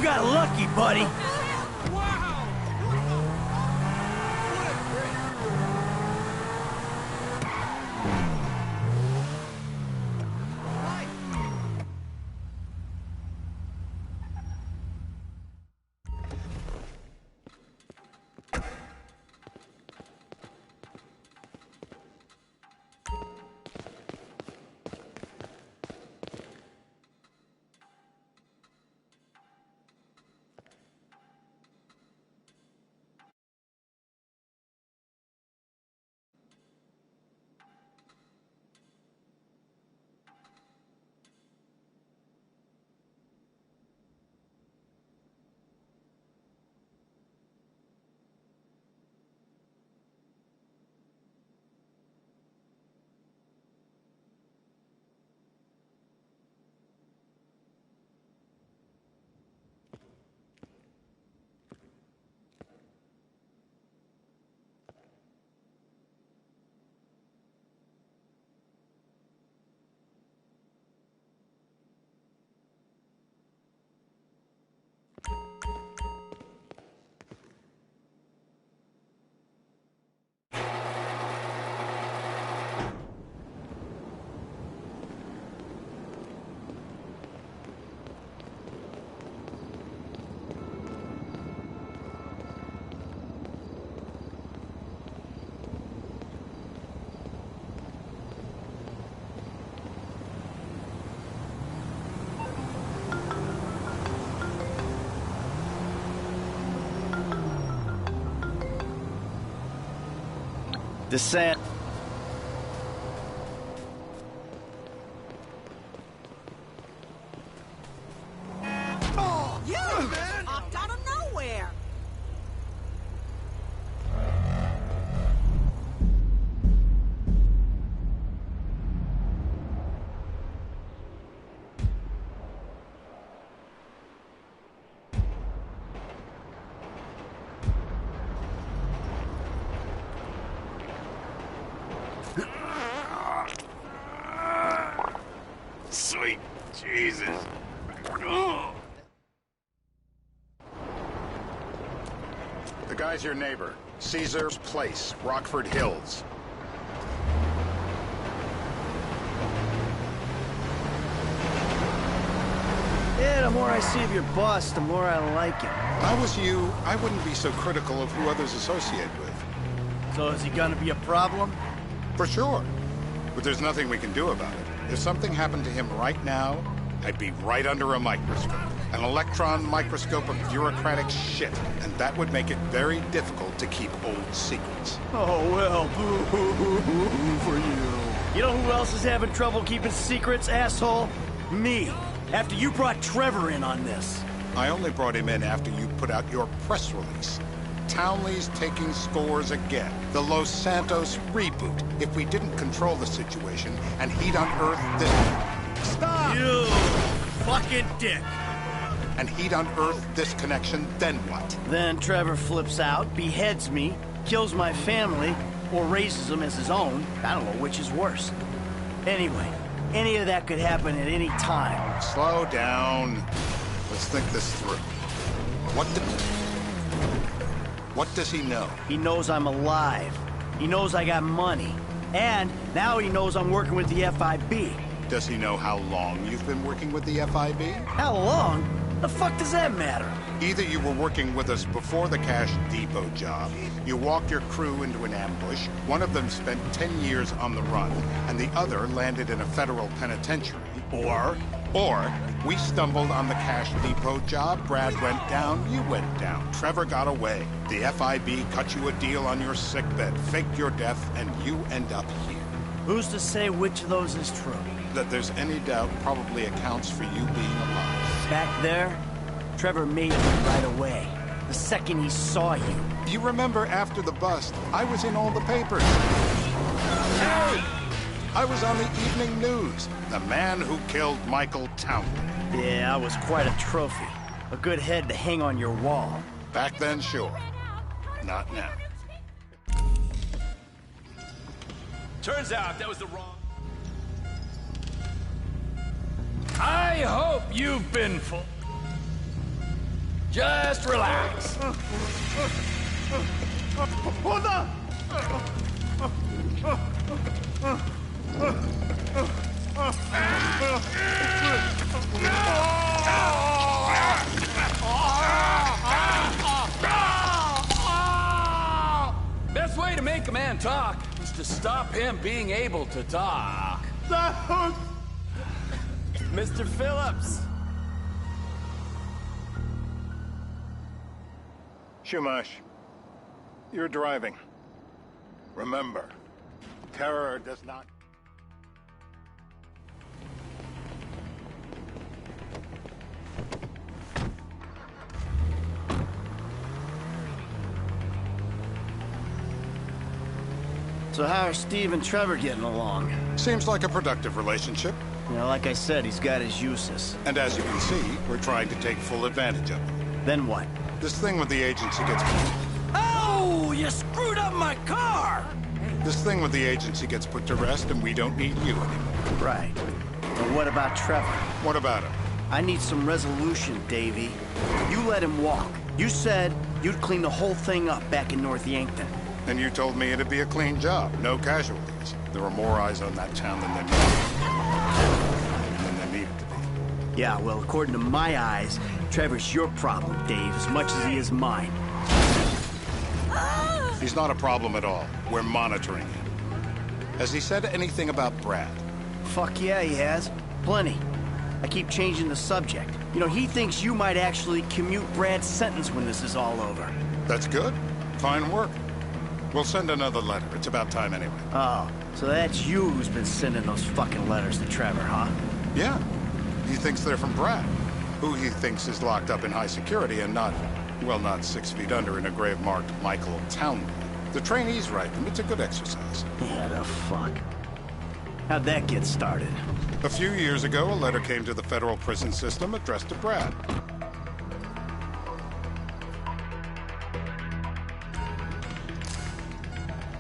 You got lucky, buddy. Descent. Oh, you popped out of nowhere. Sweet Jesus. The guy's your neighbor. Caesar's Place, Rockford Hills. Yeah, the more I see of your boss, the more I like him. If I was you, I wouldn't be so critical of who others associate with. So is he gonna be a problem? For sure. But there's nothing we can do about it. If something happened to him right now, I'd be right under a microscope. An electron microscope of bureaucratic shit. And that would make it very difficult to keep old secrets. Oh, well, boo-hoo-hoo-hoo for you. You know who else is having trouble keeping secrets, asshole? Me. After you brought Trevor in on this. I only brought him in after you put out your press release. Townley's taking scores again. The Los Santos reboot. If we didn't control the situation and he'd unearthed this... Stop! You fucking dick. And he'd unearthed this connection, then what? Then Trevor flips out, beheads me, kills my family, or raises them as his own. I don't know which is worse. Anyway, any of that could happen at any time. Slow down. Let's think this through. What does he know? He knows I'm alive. He knows I got money. And now he knows I'm working with the FIB. Does he know how long you've been working with the FIB? How long? The fuck does that matter? Either you were working with us before the Cash Depot job, you walked your crew into an ambush, one of them spent 10 years on the run, and the other landed in a federal penitentiary. Or we stumbled on the Cash Depot job, Brad went down, you went down, Trevor got away. The FIB cut you a deal on your sickbed, faked your death, and you end up here. Who's to say which of those is true? That there's any doubt probably accounts for you being alive. Back there, Trevor made me right away. The second he saw you. You remember after the bust, I was in all the papers. Hey! I was on the evening news. The man who killed Michael Townley. Yeah, I was quite a trophy. A good head to hang on your wall. Back then, sure. Not now. Turns out that was the wrong... I hope you've been Just relax. Hold on! Best way to make a man talk is to stop him being able to talk. Mr. Phillips! Shumash, you're driving. Remember, terror does not... So how are Steve and Trevor getting along? Seems like a productive relationship. You know, like I said, he's got his uses. And as you can see, we're trying to take full advantage of it. Then what? This thing with the agency gets... Oh, you screwed up my car! This thing with the agency gets put to rest, and we don't need you anymore. Right. But what about Trevor? What about him? I need some resolution, Davy. You let him walk. You said you'd clean the whole thing up back in North Yankton. And you told me it'd be a clean job, no casualties. There were more eyes on that town than there needed to be. Yeah, well, according to my eyes, Trevor's your problem, Dave, as much as he is mine. He's not a problem at all. We're monitoring him. Has he said anything about Brad? Fuck yeah, he has. Plenty. I keep changing the subject. You know, he thinks you might actually commute Brad's sentence when this is all over. That's good. Fine work. We'll send another letter. It's about time anyway. Oh, so that's you who's been sending those fucking letters to Trevor, huh? Yeah. He thinks they're from Brad, who he thinks is locked up in high security and not, well, not 6 feet under in a grave marked Michael Townley. The trainees write them. It's a good exercise. Yeah, the fuck. How'd that get started? A few years ago, a letter came to the federal prison system addressed to Brad.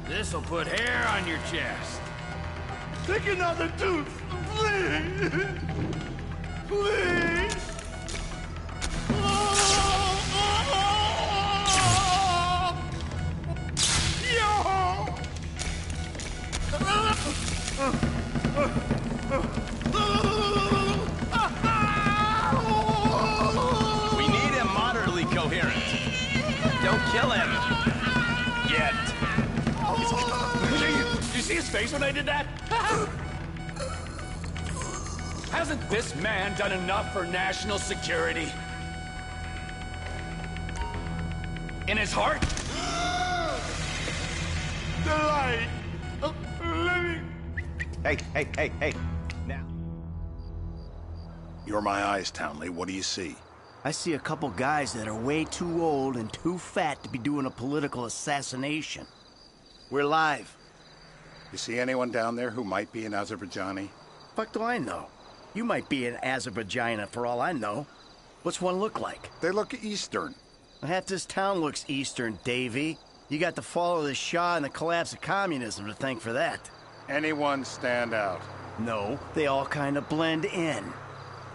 This'll put hair on your chest. Take another tooth, please. Please. We need him moderately coherent. Don't kill him. Yet. Did you see his face when I did that? Hasn't this man done enough for national security? In his heart? The light of living. Hey. Now. You're my eyes, Townley. What do you see? I see a couple guys that are way too old and too fat to be doing a political assassination. We're live. You see anyone down there who might be an Azerbaijani? Fuck do I know? You might be an Azerbaijana for all I know. What's one look like? They look Eastern. Half this town looks Eastern, Davy. You got the fall of the Shah and the collapse of communism to thank for that. Anyone stand out? No, they all kind of blend in.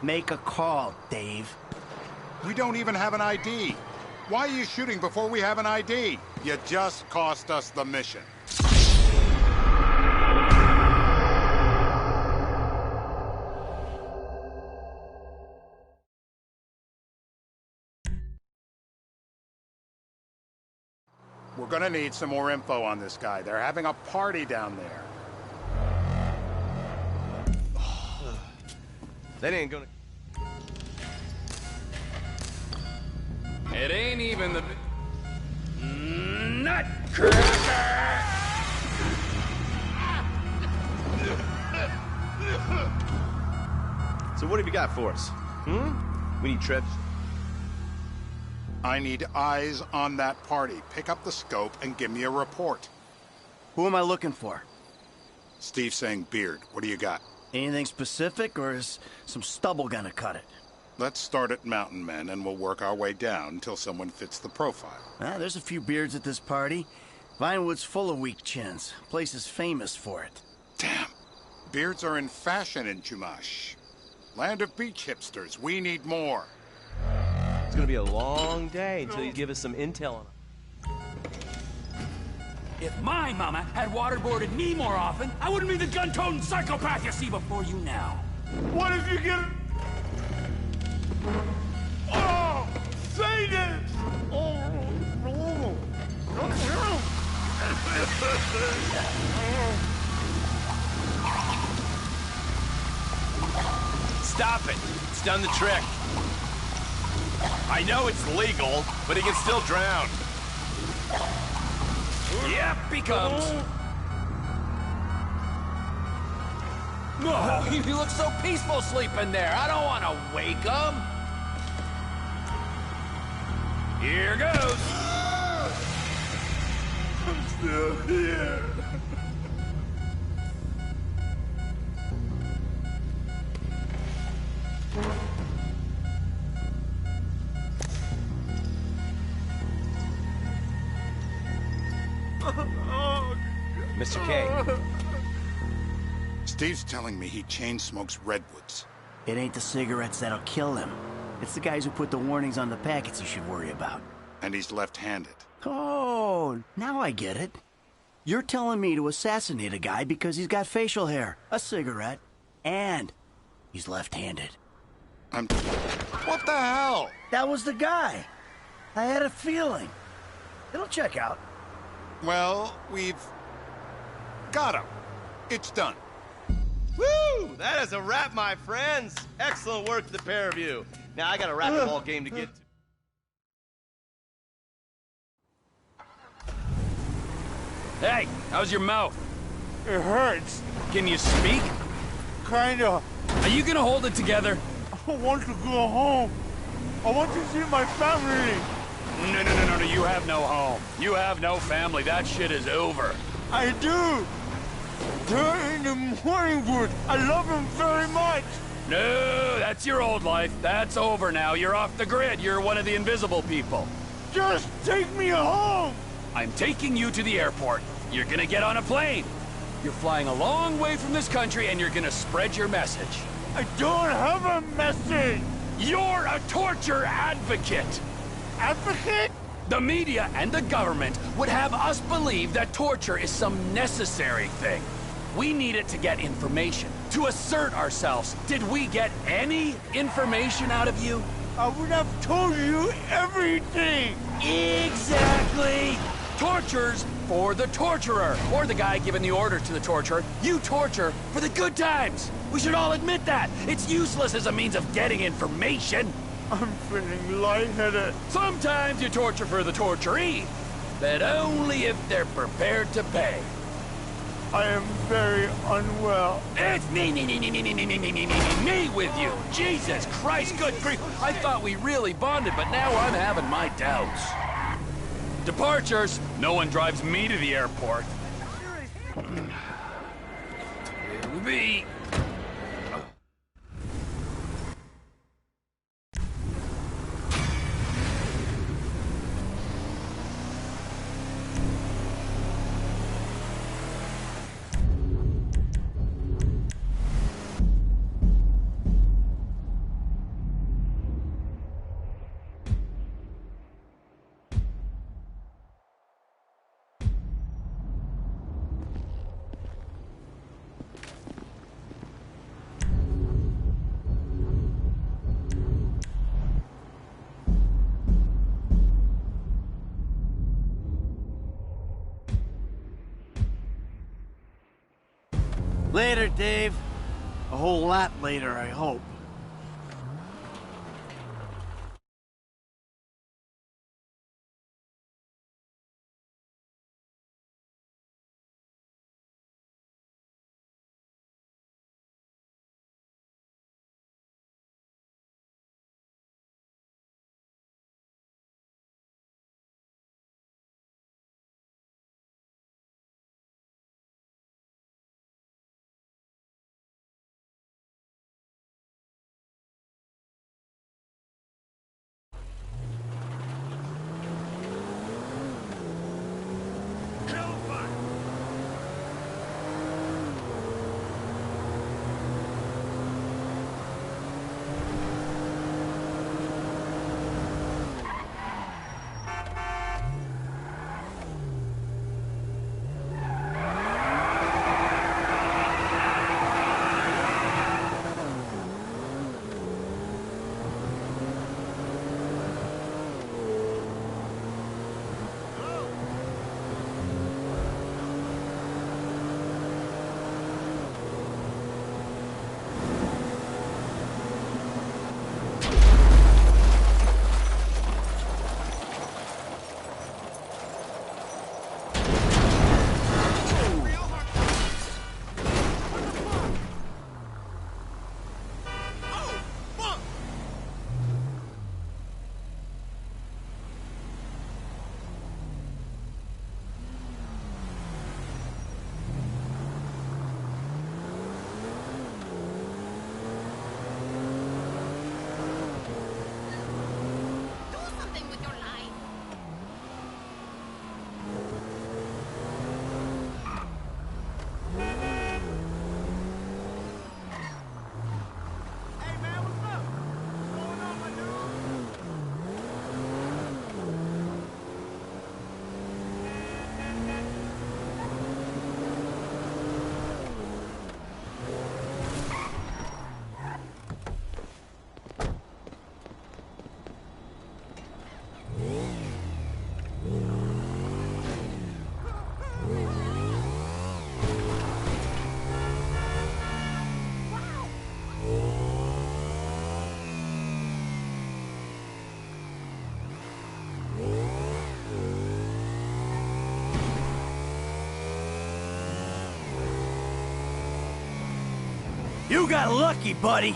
Make a call, Dave. We don't even have an ID. Why are you shooting before we have an ID? You just cost us the mission. We're gonna need some more info on this guy. They're having a party down there. That ain't gonna... It ain't even the... Nutcracker! So what have you got for us? We need Trev. I need eyes on that party. Pick up the scope and give me a report. Who am I looking for? Steve saying beard. What do you got? Anything specific, or is some stubble gonna cut it? Let's start at Mountain Men, and we'll work our way down until someone fits the profile. There's a few beards at this party. Vinewood's full of weak chins. Place is famous for it. Damn. Beards are in fashion in Chumash. Land of beach hipsters. We need more. It's gonna be a long day until you give us some intel on it. If my mama had waterboarded me more often, I wouldn't be the gun-toting psychopath you see before you now. What if you get... Oh! Say this! Stop it. It's done the trick. I know it's legal, but he can still drown. Yep, he comes. No, he looks so peaceful sleeping there. I don't want to wake him. Here goes. I'm still here. Mr. K. Steve's telling me he chain smokes redwoods. It ain't the cigarettes that'll kill him. It's the guys who put the warnings on the packets you should worry about. And he's left-handed. Oh, now I get it. You're telling me to assassinate a guy because he's got facial hair, a cigarette, and he's left-handed. What the hell? That was the guy. I had a feeling. It'll check out. Well, we've got him. It's done. Woo! That is a wrap, my friends. Excellent work to the pair of you. Now I got a racquetball game to get to. Hey, how's your mouth? It hurts. Can you speak? Kinda. Are you gonna hold it together? I want to go home. I want to see my family. No, you have no home. You have no family. That shit is over. I do. They're in the morning wood. I love them very much. No, that's your old life. That's over now. You're off the grid. You're one of the invisible people. Just take me home. I'm taking you to the airport. You're gonna get on a plane. You're flying a long way from this country and you're gonna spread your message. I don't have a message. You're a torture advocate. Advocate? The media and the government would have us believe that torture is some necessary thing. We need it to get information, to assert ourselves. Did we get any information out of you? I would have told you everything. Exactly! Torture's for the torturer, or the guy giving the order to the torturer. You torture for the good times. We should all admit that. It's useless as a means of getting information. I'm feeling lightheaded. Sometimes you torture for the torturee, but only if they're prepared to pay. I am very unwell. It's me with you. Jesus Christ, good grief. I thought we really bonded, but now I'm having my doubts. Departures. No one drives me to the airport. It'll be... Later, Dave. A whole lot later, I hope. You got lucky, buddy.